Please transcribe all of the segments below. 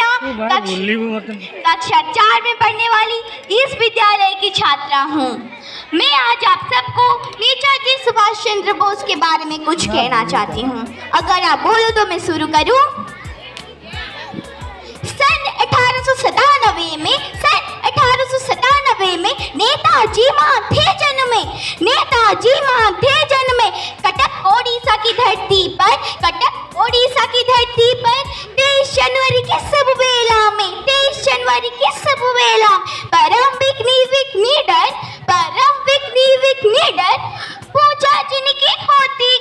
नोएडा कक्षा 4 में पढ़ने वाली इस विद्यालय की छात्रा हूँ। मैं आज आप सबको नेताजी सुभाष चंद्र बोस के बारे में कुछ कहना चाहती हूँ। अगर आप बोलो तो मैं शुरू करूँ। सन 1897 में नेताजी माँ थे जन्मे कटक ओडिशा की धरती पर 23 जनवरी के शुभ वेला परम विघ्न निडर पूजा जिनकी होती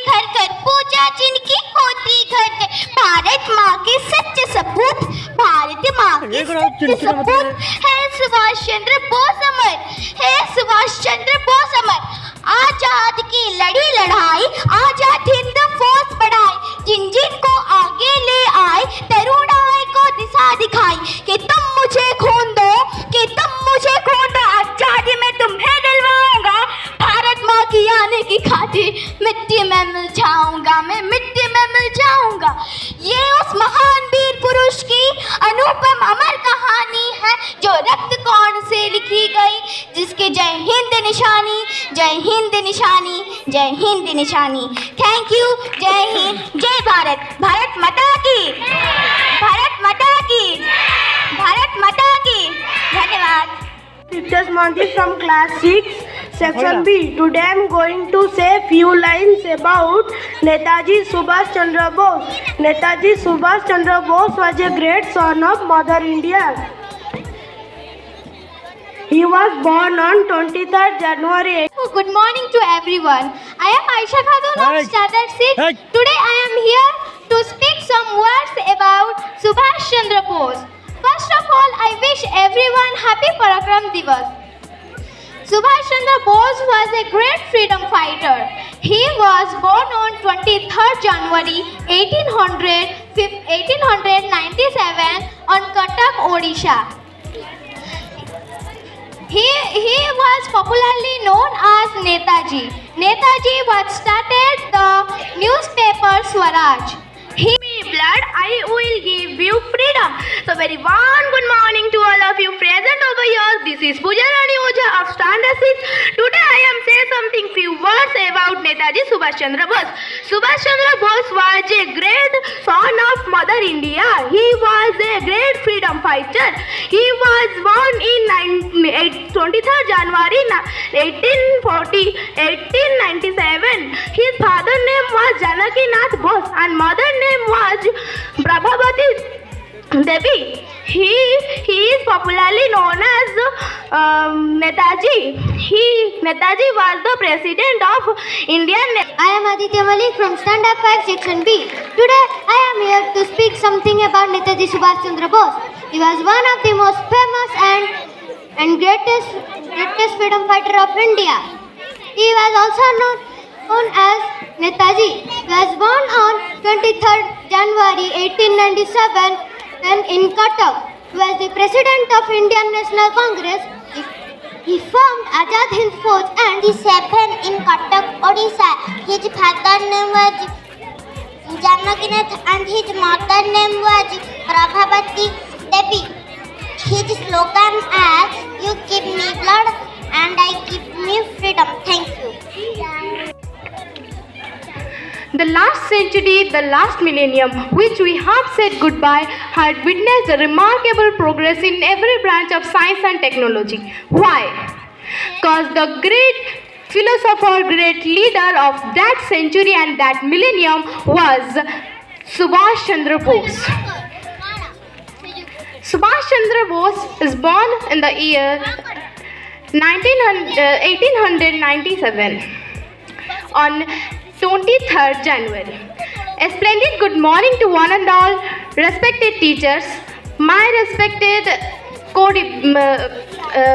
घर भारत माँ के सच्चे सपूत है सुभाष चंद्र बोस अमर आजाद की लड़ी लड़ाई आजाद हिंद फौज बढ़ाई जिन को आगे ले आए तरुणाई को दिशा दिखाई कि तुम मुझे खून दो आजादी में तुम्हें दिलवाऊंगा भारत माँ की आने की खातिर मिट्टी में मिल जाऊंगा ये उस महान वीर पुरुष की अनुपम अमर कहानी है जो रक्त कौन से लिखी गई जिसके जय हिंद निशानी। Thank you. जय हिंद, जय भारत माता की धन्यवाद। Teachers Manji from class 6 section B. Today I am going to say few lines about Netaji Subhash Chandra Bose. Netaji Subhash Chandra Bose was a great son of Mother India. He was born on 23rd January. Good morning to everyone. I am Aisha Khatun of Standard 6. Today I am here to speak some words about Subhash Chandra Bose. First of all, I wish everyone happy Parakram Divas. Subhash Chandra Bose was a great freedom fighter. He was born on 23rd January 1897 on Cuttack, Odisha. He was popularly known as Netaji. Netaji was started the newspaper Swaraj. He blood, I will give you freedom. So very warm good morning to all of you present over here. This is Pooja Rani Oja of Standard 6. Today I am say something few words about Netaji Subhash Chandra Bose. Subhash Chandra Bose was a great son of Mother India. He was a great freedom fighter. He was born in 23rd January 1897. His father name was Janaki Nath Bose and mother name was Prabhavati Devi. He is popularly known as Netaji. Netaji was the president of Indian. I am Aditya Malik from Standard 5 Section B. Today I am here to speak something about Netaji Subhash Chandra Bose. He was one of the most famous and greatest freedom fighter of India. He was also known as Netaji. He was born on 23rd January 1897 and in Cuttack. He was the president of Indian National Congress. He formed Azad Hind Fauj and He was born in Cuttack, Odisha. His father name was Janakinath and his mother name was Prabhavati Devi. His slogan is "You give me blood and I give me freedom." Thank you. The last century, the last millennium, which we have said goodbye, had witnessed a remarkable progress in every branch of science and technology. Why? Because the great philosopher, great leader of that century and that millennium was Subhash Chandra Bose. Subhash Chandra Bose is born in the year 1897 on 23rd January. A splendid good morning to one and all respected teachers, my respected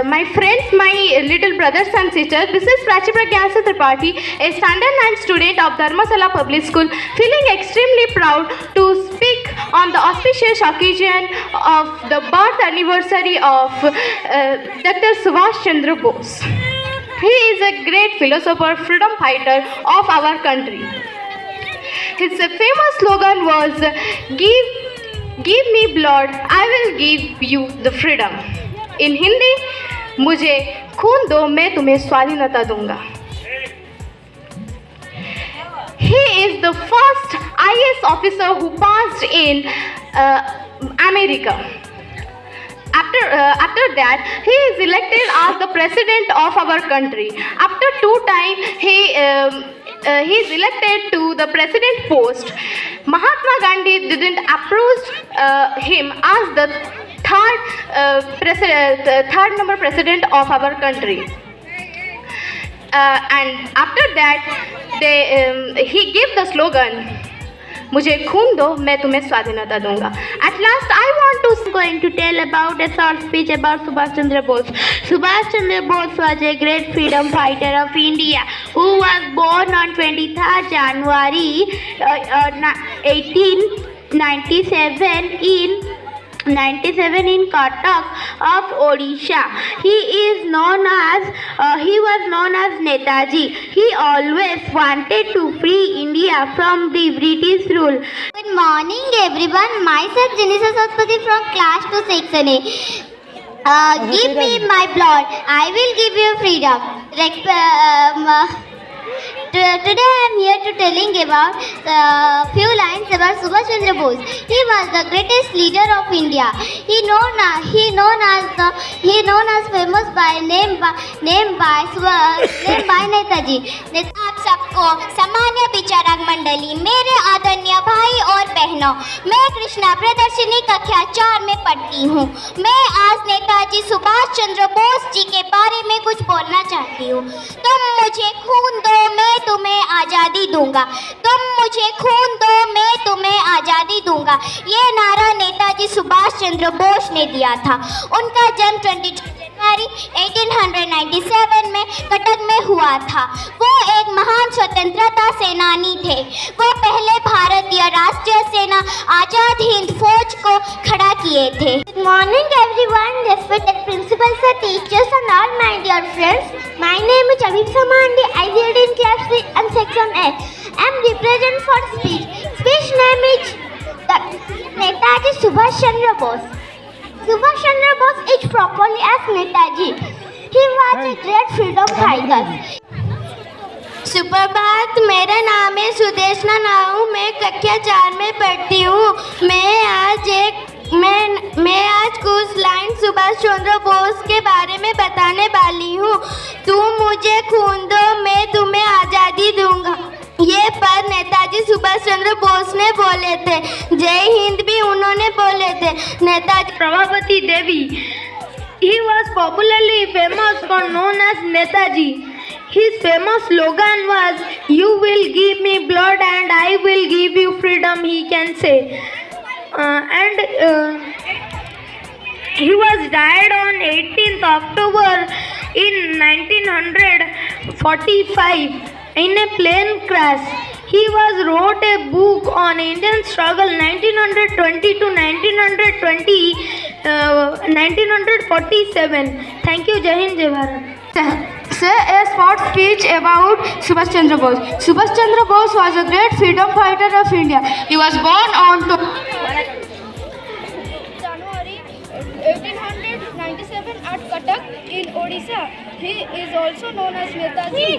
my friends, my little brothers and sisters. This is Prachi Pragyansa Tripathi, a standard 9 student of Dharmasala Public School, feeling extremely proud to speak on the auspicious occasion of the birth anniversary of Dr. Subhash Chandra Bose. He is a great philosopher, freedom fighter of our country. His famous slogan was give me blood, I will give you the freedom. In Hindi, मुझे खून दो, मैं तुम्हें स्वाधीनता दूंगा. He is the first IAS officer who passed in America. After that, he is elected as the president of our country. After 2 times, he is elected to the president post. Mahatma Gandhi didn't approve him as the third number president of our country. And after that, he gave the slogan, मुझे खून दो, मैं तुम्हें स्वाधीनता दूंगा. At last, I want to Going to tell about a short speech about Subhash Chandra Bose. Subhash Chandra Bose was a great freedom fighter of India who was born on 23rd January 1897 in Cuttack of Odisha. He was known as Netaji. He always wanted to free India from the British rule. Good morning, everyone. Myself, Genesis Saspati from class 2 section A. Give me my blood. I will give you freedom. Today I am here to telling about few lines about Subhash Chandra Bose. He was the greatest leader of India. He known as famous by name by Netaji. आप सबको सामान्य विचारक मंडली, मेरे आदरणीय भाई और बहनों, मैं कृष्णा प्रदर्शनी कक्षा 4 में पढ़ती हूँ. मैं आज नेताजी सुभाष चंद्र बोस जी के बारे में कुछ बोलना चाहती हूँ. तुम मुझे खून दो, मैं तुम्हें आज़ादी दूंगा. तुम मुझे खून दो, मैं तुम्हें आज़ादी दूंगा. ये नारा नेताजी सुभाष चंद्र बोस ने दिया था. उनका जन्म 22 जनवरी 1897 में कटक में हुआ था. वो एक महान स्वतंत्रता सेनानी थे. वो पहले भारतीय राष्ट्रीय सेना आजाद हिंद फौज को खड़ा किए थे. Good morning, everyone. Respected principals, teachers, and all my dear friends. My name is Chavin Samandi. I read in class 3 and section A. I am represent for speech. Speech name is Netaji Subhash Chandra Bose. Subhash Chandra Bose is properly as Netaji. He was a great freedom fighter. सुप्रभात, मेरा नाम है सुदेशना नाहू. मैं कक्षा 4 में पढ़ती हूँ. मैं आज कुछ लाइन सुभाष चंद्र बोस के बारे में बताने वाली हूँ. तुम मुझे खून दो, मैं तुम्हें आज़ादी दूंगा. ये पद नेताजी सुभाष चंद्र बोस ने बोले थे. जय हिंद भी उन्होंने बोले थे. Netaji Prabhavati Devi. He was popularly famous for known as Netaji. His famous slogan was, "You will give me blood and I will give you freedom," he can say. He was died on 18th October in 1945 in a plane crash. He wrote a book on Indian struggle 1920 to 1947. Thank you. Jai Hind, Jai Bharat. Say a short speech about Subhash Chandra Bose. Subhash Chandra Bose was a great freedom fighter of India. He was born on January 1897 at Cuttack in Odisha. He is also known as Netaji.